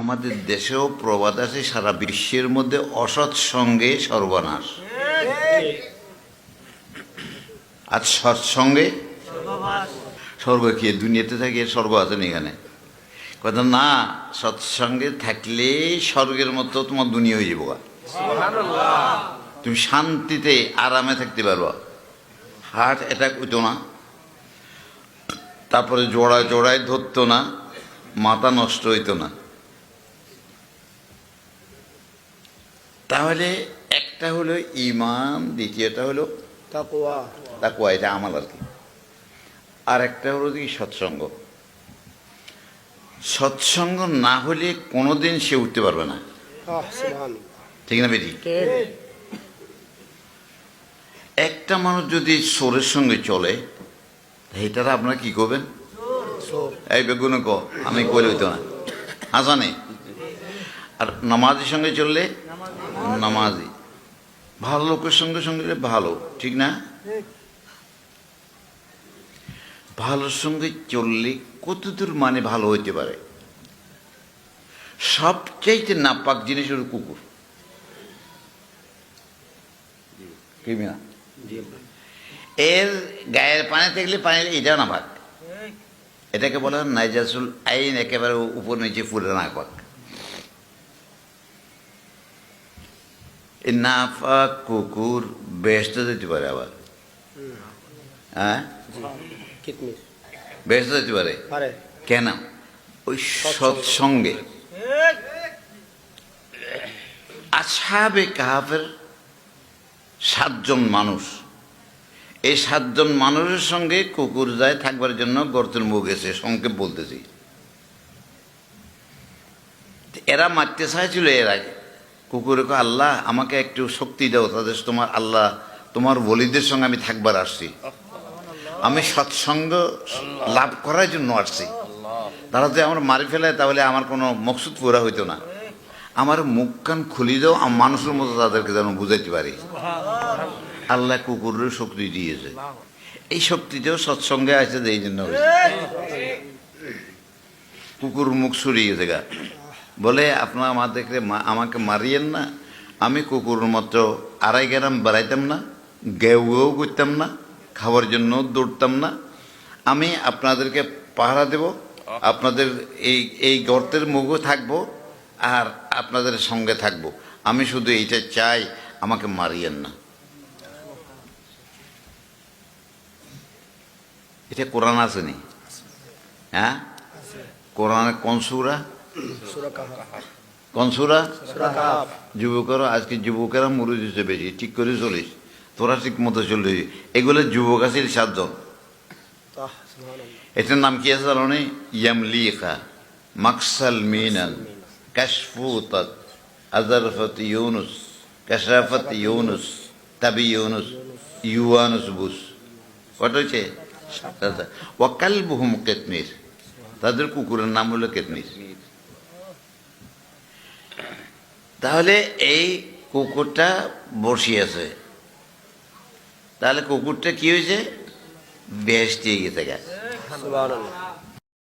আমাদের দেশেও প্রবাদ আছে, সারা বিশ্বের মধ্যে অসৎ সঙ্গে সর্বনাশ, আর সৎসঙ্গে স্বর্গ। কি দুনিয়াতে থাকে স্বর্গ আছে না এখানে? কথা না, সৎসঙ্গে থাকলে স্বর্গের মতো তোমার দুনিয়া হয়ে যাবো, তুমি শান্তিতে আরামে থাকতে পারবা, হার্ট অ্যাটাক হইতো না, তারপরে জোড়ায় জোড়ায় ধরতো না, মাথা নষ্ট হইতো না। তাহলে একটা হলো ইমান, দ্বিতীয়টা হলো তাকওয়া। তাকওয়া, এটা আমল আর কি। আর একটা হলো কি সৎসঙ্গ। সৎসঙ্গ না হলে কোনোদিন সে উঠতে পারবে না, ঠিক না বেটি? একটা মানুষ যদি সোরের সঙ্গে চলে, এইটারা আপনারা কি করবেন? এই বেগুন ক আমি কইলে হইতো না, হাসানে। আর নামাজের সঙ্গে চললে নামাজি, ভালো লোকের সঙ্গে সঙ্গে ভালো, ঠিক না? ভালোর সঙ্গে চললে কতদূর মানে ভালো হইতে পারে? সবচাইতে নাপাক জিনিস হলো কুকুর, ক্রিমিনাল। এর গায়ের পানি থাকলে পানি এটাও নাপাক, এটাকে বলা হয় নাইজাসুল আইন, একেবারে উপর নিচে ফুলে নাপাক। এই নাপাক কুকুর বেহেশতে যেতে পারে, আবার হ্যাঁ বেহেশতে যেতে পারে কেন? ওই সৎসঙ্গে। আসহাবে কাহাফের 7 জন মানুষ, এই 7 জন মানুষের সঙ্গে কুকুর যায় থাকবার জন্য গর্তের মুখ গেছে, সংক্ষেপ বলতেছি। এরা মারতে চাইছিল, এরা কুকুরকে, আল্লাহ আমাকে একটু শক্তি দাও, তাদের তোমার আল্লাহ তোমার ওলিদের সঙ্গে আমি থাকবার আসছি, আমি সৎসঙ্গ লাভ করার জন্য আসছি। তারা যদি আমার মারি ফেলায় তাহলে আমার কোনো মকসুদ পুরা হইতো না, আমার মুখ কান খুলি দাও, মানুষের মতো তাদেরকে যেন বুঝাইতে পারি। আল্লাহ কুকুরের শক্তি দিয়েছে, এই শক্তিতেও সৎসঙ্গে আছে, এই জন্য কুকুর মুখ সরিয়ে গেছে গা। বলে আপনার আমাকে মারিয়েন না, আমি কুকুরের মতো 2.5 গ্রাম বেড়াইতাম না, গেউ গেউ করতাম না, খাওয়ার জন্য দৌড়তাম না, আমি আপনাদেরকে পাহারা দেব, আপনাদের এই গর্তের মুখও থাকবো আর আপনাদের সঙ্গে থাকবো, আমি শুধু এইটা চাই, আমাকে মারিয়েন না। এটা কোরআন আসেনি? হ্যাঁ, কোরআনে কোন সূরা? কোন সূরা? যুবকেরা, আজকে যুবকেরা মরে দিচ্ছে বেশি, ঠিক করে চলিস, তোরা ঠিক মতো চলে। এগুলো যুবক আছে 7 জন। এটার নাম কি আছে জানো? ইয়ামলিকা, মাকসাল মিনান, কাশফুতাত, আজারফত ইউনুস, কাশাফত ইউনুস, তাবি ইউনুস, ইউয়ানুস বুস। কত হয়েছে? ওয়াকালবুহুম কিতমির, তাদের কুকুরের নাম হলো কিতমির। তাহলে এই কুকুরটা বসিয়েছে, তাহলে কুকুরটা কি হয়েছে? বেহেশতে গেছে গা।